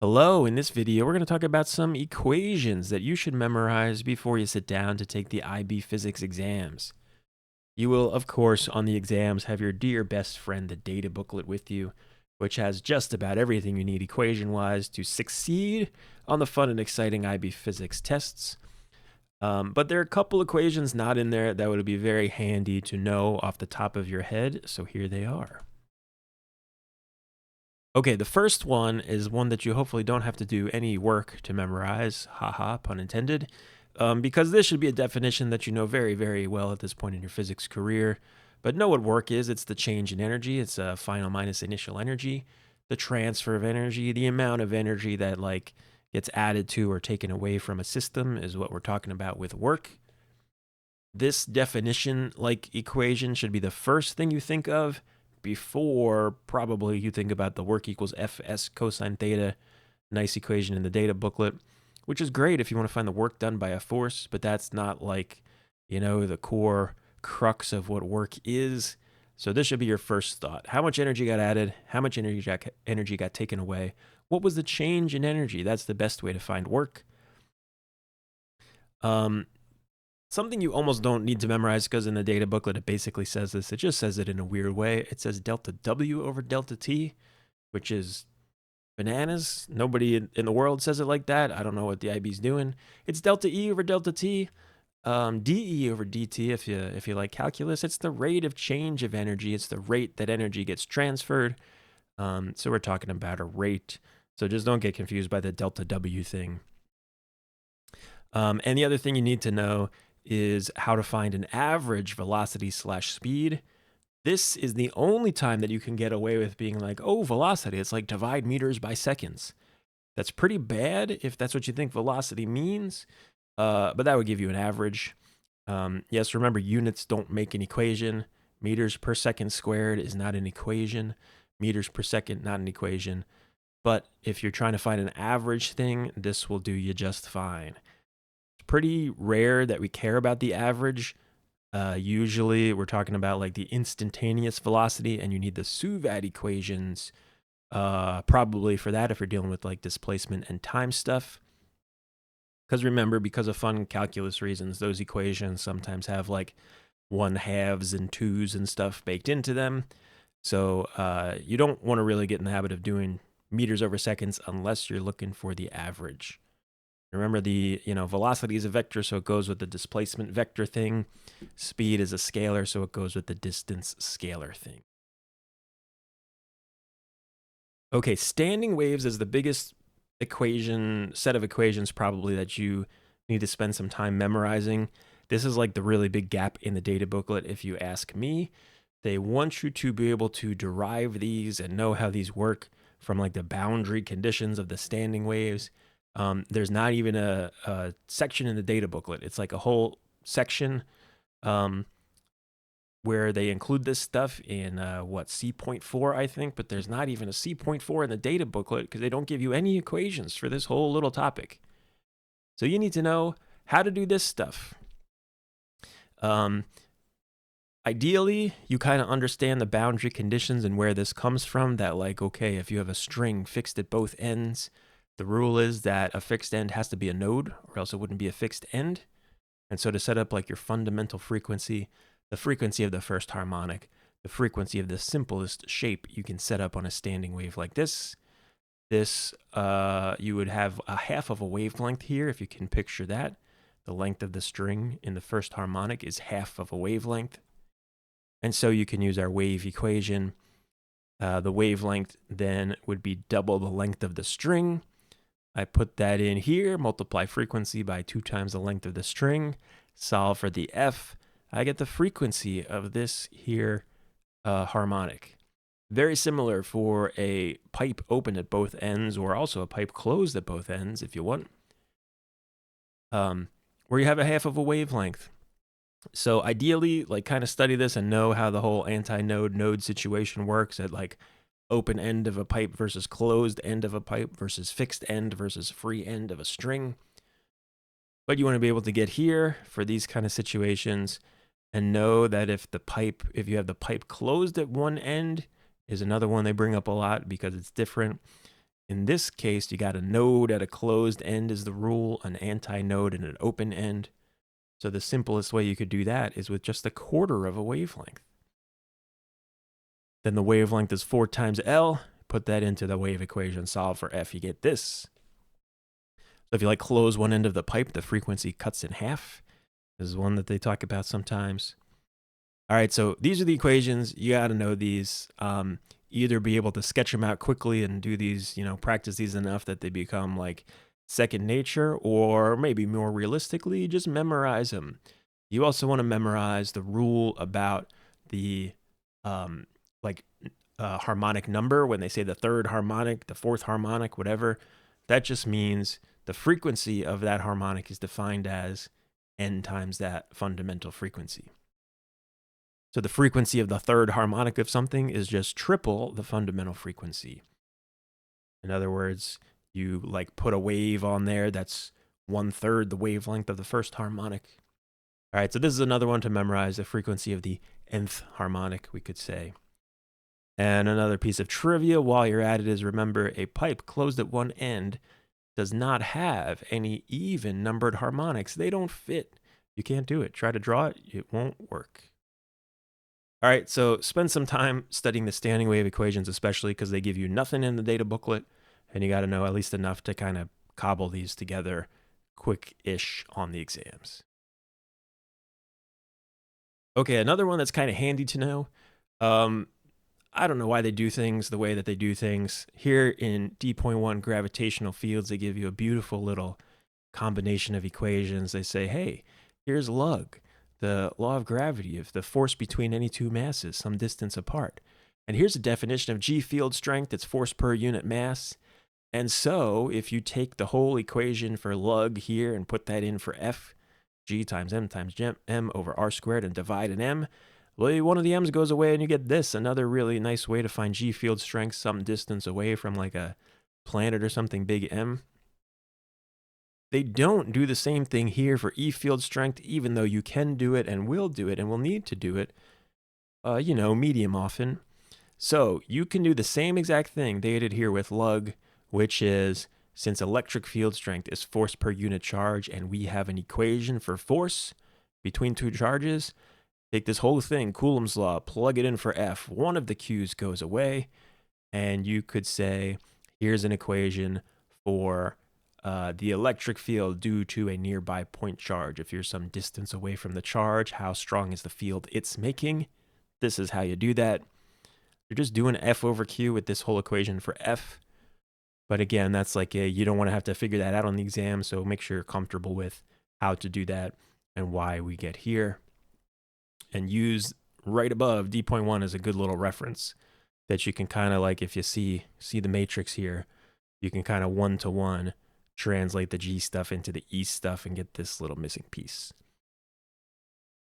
Hello, in this video, we're going to talk about some equations that you should memorize before you sit down to take the IB physics exams. You will, of course, on the exams have your dear best friend, the data booklet with you, which has just about everything you need equation-wise to succeed on the fun and exciting IB physics tests. But there are a couple equations not in there that would be very handy to know off the top of your head, so here they are. Okay, the first one is one that you hopefully don't have to do any work to memorize, haha, pun intended, because this should be a definition that you know very, very well at this point in your physics career. But know what work is. It's the change in energy. It's final minus initial energy, the transfer of energy, the amount of energy that gets added to or taken away from a system is what we're talking about with work. This definition, like equation, should be the first thing you think of before probably you think about the work equals Fs cosine theta, nice equation in the data booklet, which is great if you want to find the work done by a force, but that's not the core crux of what work is. So this should be your first thought. How much energy got added? How much energy got taken away? What was the change in energy? That's the best way to find work. Something you almost don't need to memorize because in the data booklet it basically says this. It just says it in a weird way. It says delta W over delta T, which is bananas. Nobody in the world says it like that. I don't know what the IB's doing. It's delta E over delta T, dE over dt if you like calculus. It's the rate of change of energy. It's the rate that energy gets transferred. So we're talking about a rate. So just don't get confused by the delta W thing. And the other thing you need to know is how to find an average velocity slash speed. This is the only time that you can get away with being like, oh, velocity, it's like divide meters by seconds. That's pretty bad if that's what you think velocity means, but that would give you an average. Yes, remember, units don't make an equation. Meters per second squared is not an equation. Meters per second, not an equation. But if you're trying to find an average thing, this will do you just fine. Pretty rare that we care about the average. Usually we're talking about like the instantaneous velocity, and you need the Suvat equations probably for that if you're dealing with like displacement and time stuff. Because remember, because of fun calculus reasons, those equations sometimes have like 1/2s and 2s and stuff baked into them. So you don't want to really get in the habit of doing meters over seconds unless you're looking for the average. Remember, the velocity is a vector, so it goes with the displacement vector thing. Speed is a scalar, so it goes with the distance scalar thing. Okay, standing waves is the biggest set of equations probably that you need to spend some time memorizing. This is like the really big gap in the data booklet, if you ask me. They want you to be able to derive these and know how these work from like the boundary conditions of the standing waves. There's not even a section in the data booklet. It's like a whole section where they include this stuff in C.4, I think, but there's not even a C.4 in the data booklet because they don't give you any equations for this whole little topic. So you need to know how to do this stuff. Ideally, you kind of understand the boundary conditions and where this comes from, that okay, if you have a string fixed at both ends, the rule is that a fixed end has to be a node or else it wouldn't be a fixed end. And so to set up like your fundamental frequency, the frequency of the first harmonic, the frequency of the simplest shape you can set up on a standing wave like this, you would have a half of a wavelength here, if you can picture that. The length of the string in the first harmonic is half of a wavelength. And so you can use our wave equation. The wavelength then would be double the length of the string. I put that in here, multiply frequency by 2 times the length of the string, solve for the F. I get the frequency of this here harmonic. Very similar for a pipe open at both ends, or also a pipe closed at both ends if you want, where you have a half of a wavelength. So ideally, kind of study this and know how the whole anti-node situation works at open end of a pipe versus closed end of a pipe versus fixed end versus free end of a string. But you want to be able to get here for these kind of situations and know that if you have the pipe closed at one end, is another one they bring up a lot because it's different. In this case, you got a node at a closed end is the rule, an antinode and an open end. So the simplest way you could do that is with just a quarter of a wavelength. Then the wavelength is 4 times L. Put that into the wave equation, solve for F, you get this. So if you like close one end of the pipe, the frequency cuts in half. This is one that they talk about sometimes. All right, so these are the equations. You got to know these. Either be able to sketch them out quickly and do these, practice these enough that they become like second nature, or maybe more realistically, just memorize them. You also want to memorize the rule about the harmonic number. When they say the third harmonic, the fourth harmonic, whatever, that just means the frequency of that harmonic is defined as n times that fundamental frequency. So the frequency of the third harmonic of something is just triple the fundamental frequency. In other words, you like put a wave on there that's 1/3 the wavelength of the first harmonic. All right, so this is another one to memorize, the frequency of the nth harmonic, we could say. And another piece of trivia while you're at it is, remember, a pipe closed at one end does not have any even numbered harmonics. They don't fit. You can't do it. Try to draw it, it won't work. All right, so spend some time studying the standing wave equations, especially because they give you nothing in the data booklet, and you got to know at least enough to kind of cobble these together quick-ish on the exams. Okay, another one that's kind of handy to know. I don't know why they do things the way that they do things. Here in D.1 gravitational fields, they give you a beautiful little combination of equations. They say, hey, here's lug, the law of gravity of the force between any two masses some distance apart. And here's a definition of G field strength. It's force per unit mass. And so if you take the whole equation for lug here and put that in for F, G times M over R squared, and divide an M, well, one of the M's goes away and you get this. Another really nice way to find G field strength some distance away from like a planet or something big M. They don't do the same thing here for E field strength, even though you can do it and will do it and will need to do it, medium often. So you can do the same exact thing they did here with lug, which is, since electric field strength is force per unit charge and we have an equation for force between two charges, take this whole thing, Coulomb's law, plug it in for F. One of the Q's goes away, and you could say, here's an equation for the electric field due to a nearby point charge. If you're some distance away from the charge, how strong is the field it's making? This is how you do that. You're just doing F over Q with this whole equation for F. But again, that's like you don't want to have to figure that out on the exam, so make sure you're comfortable with how to do that and why we get here. And use right above D.1 as a good little reference that you can kind of like, if you see the matrix here, you can kind of one-to-one translate the G stuff into the E stuff and get this little missing piece.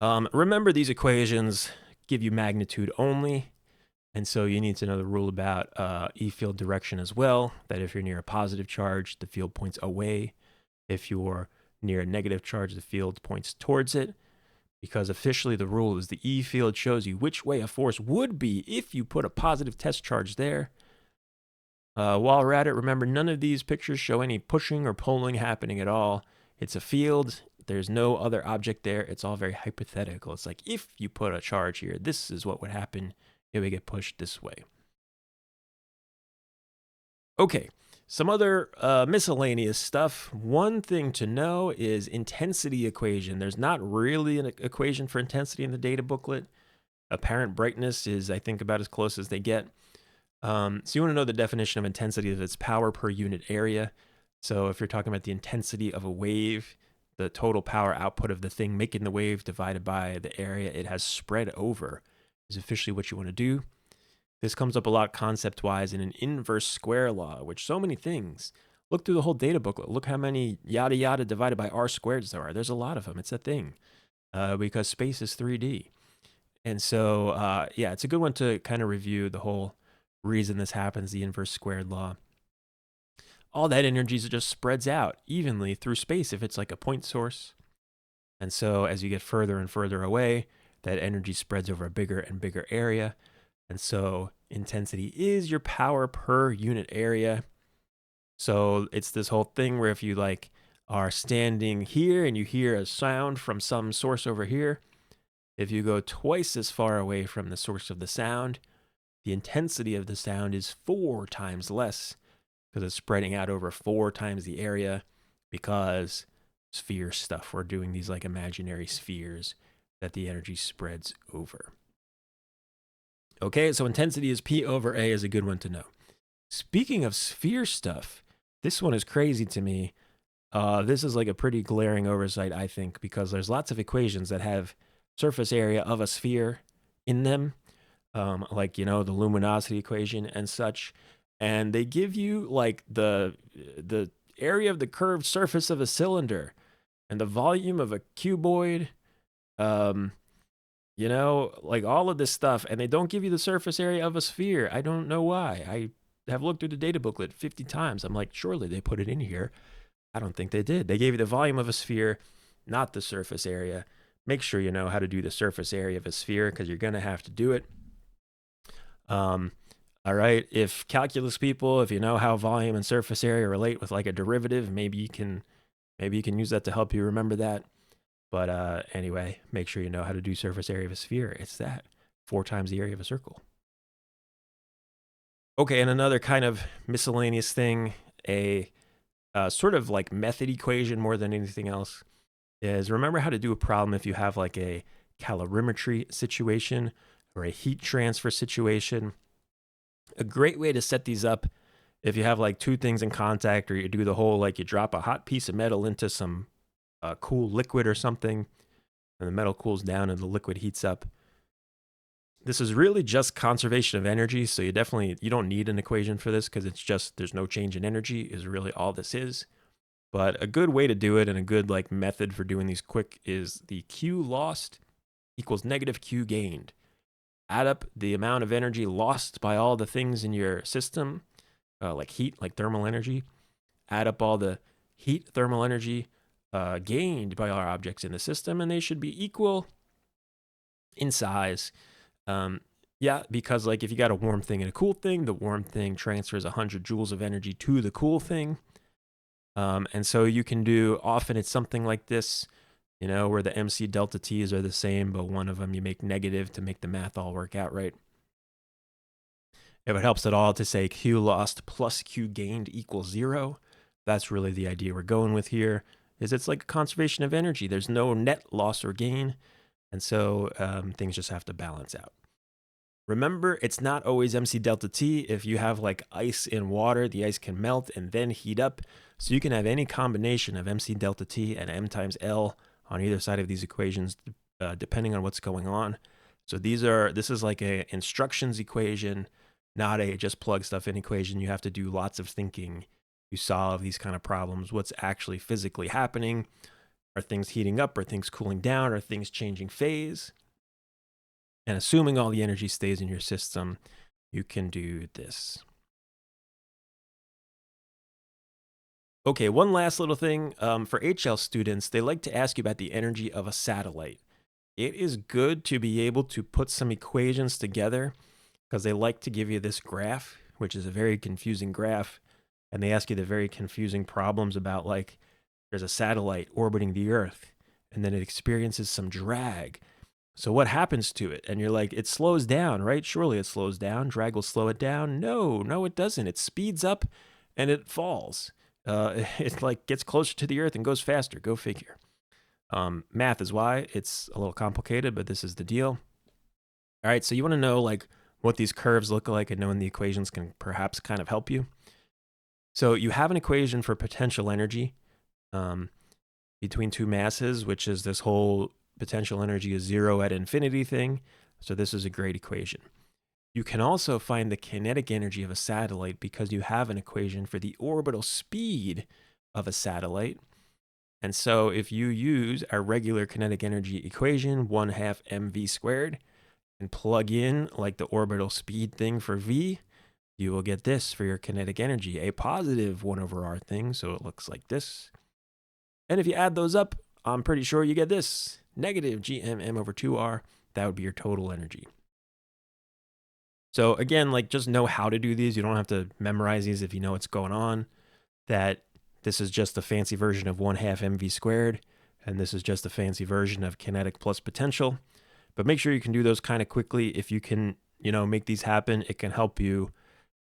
Remember, these equations give you magnitude only, and so you need to know the rule about E field direction as well, that if you're near a positive charge, the field points away. If you're near a negative charge, the field points towards it, because officially the rule is the E field shows you which way a force would be if you put a positive test charge there. While we're at it, remember, none of these pictures show any pushing or pulling happening at all. It's a field. There's no other object there. It's all very hypothetical. It's like, if you put a charge here, this is what would happen. It would get pushed this way. Okay, some other miscellaneous stuff. One thing to know is intensity equation. There's not really an equation for intensity in the data booklet. Apparent brightness is, I think, about as close as they get. So you want to know the definition of intensity of its power per unit area. So if you're talking about the intensity of a wave, the total power output of the thing making the wave divided by the area it has spread over is officially what you want to do. This comes up a lot concept-wise in an inverse square law, which so many things. Look through the whole data booklet. Look how many yada yada divided by r squareds there are. There's a lot of them. It's a thing because space is 3D. And so, yeah, it's a good one to kind of review the whole reason this happens, the inverse squared law. All that energy just spreads out evenly through space if it's like a point source. And so as you get further and further away, that energy spreads over a bigger and bigger area. And so intensity is your power per unit area. So it's this whole thing where if you like are standing here and you hear a sound from some source over here, if you go twice as far away from the source of the sound, the intensity of the sound is 4 times less because it's spreading out over 4 times the area because sphere stuff. We're doing these like imaginary spheres that the energy spreads over. Okay, so intensity is P over A is a good one to know. Speaking of sphere stuff, this one is crazy to me. This is like a pretty glaring oversight, I think, because there's lots of equations that have surface area of a sphere in them, like, the luminosity equation and such. And they give you like the area of the curved surface of a cylinder and the volume of a cuboid, um, like all of this stuff, and they don't give you the surface area of a sphere. I don't know why. I have looked through the data booklet 50 times. I'm like, surely they put it in here. I don't think they did. They gave you the volume of a sphere, not the surface area. Make sure you know how to do the surface area of a sphere because you're going to have to do it. All right. If calculus people, if you know how volume and surface area relate with like a derivative, maybe you can use that to help you remember that. But anyway, make sure you know how to do surface area of a sphere. It's that 4 times the area of a circle. Okay, and another kind of miscellaneous thing, a sort of like method equation more than anything else, is remember how to do a problem if you have like a calorimetry situation or a heat transfer situation. A great way to set these up, if you have like 2 things in contact, or you do the whole like you drop a hot piece of metal into some cool liquid or something, and the metal cools down and the liquid heats up. This is really just conservation of energy, so you don't need an equation for this because it's just there's no change in energy is really all this is. But a good way to do it and a good like method for doing these quick is the Q lost equals negative Q gained. Add up the amount of energy lost by all the things in your system, like heat, like thermal energy. Add up all the heat, thermal energy gained by our objects in the system, and they should be equal in size. Yeah, because like if you got a warm thing and a cool thing, the warm thing transfers 100 joules of energy to the cool thing. And so you can do, often it's something like this, where the MC delta T's are the same, but one of them you make negative to make the math all work out right. If it helps at all to say Q lost plus Q gained equals 0, that's really the idea we're going with here, is it's like a conservation of energy. There's no net loss or gain, and so things just have to balance out. Remember, it's not always MC delta T. If you have like ice in water, the ice can melt and then heat up. So you can have any combination of MC delta T and M times L on either side of these equations, depending on what's going on. So this is like a instructions equation, not a just plug stuff in equation. You have to do lots of thinking to solve these kind of problems. What's actually physically happening? Are things heating up? Are things cooling down? Are things changing phase? And assuming all the energy stays in your system, you can do this. Okay, one last little thing. For HL students, they like to ask you about the energy of a satellite. It is good to be able to put some equations together because they like to give you this graph, which is a very confusing graph. And they ask you the very confusing problems about like, there's a satellite orbiting the Earth, and then it experiences some drag. So what happens to it? And you're like, it slows down, right? Surely it slows down. Drag will slow it down. No, it doesn't. It speeds up and it falls. It like gets closer to the Earth and goes faster. Go figure. Math is why it's a little complicated, but this is the deal. All right, so you want to know like what these curves look like, and knowing the equations can perhaps kind of help you. So you have an equation for potential energy between 2 masses, which is this whole potential energy is 0 at infinity thing. So this is a great equation. You can also find the kinetic energy of a satellite because you have an equation for the orbital speed of a satellite. And so if you use our regular kinetic energy equation, 1/2 mv squared, and plug in like the orbital speed thing for v, you will get this for your kinetic energy, a positive 1/r thing. So it looks like this. And if you add those up, I'm pretty sure you get this, negative gmm/2r. That would be your total energy. So again, like just know how to do these. You don't have to memorize these if you know what's going on. that this is just a fancy version of 1/2 mv squared, and this is just a fancy version of kinetic plus potential. But make sure you can do those kind of quickly. If you can, make these happen, it can help you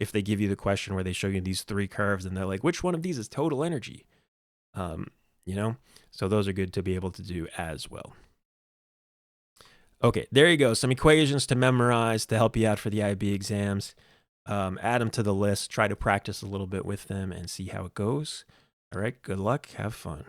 if they give you the question where they show you these 3 curves and they're like, which one of these is total energy? So those are good to be able to do as well. Okay, there you go. Some equations to memorize to help you out for the IB exams. Add them to the list. Try to practice a little bit with them and see how it goes. All right, good luck. Have fun.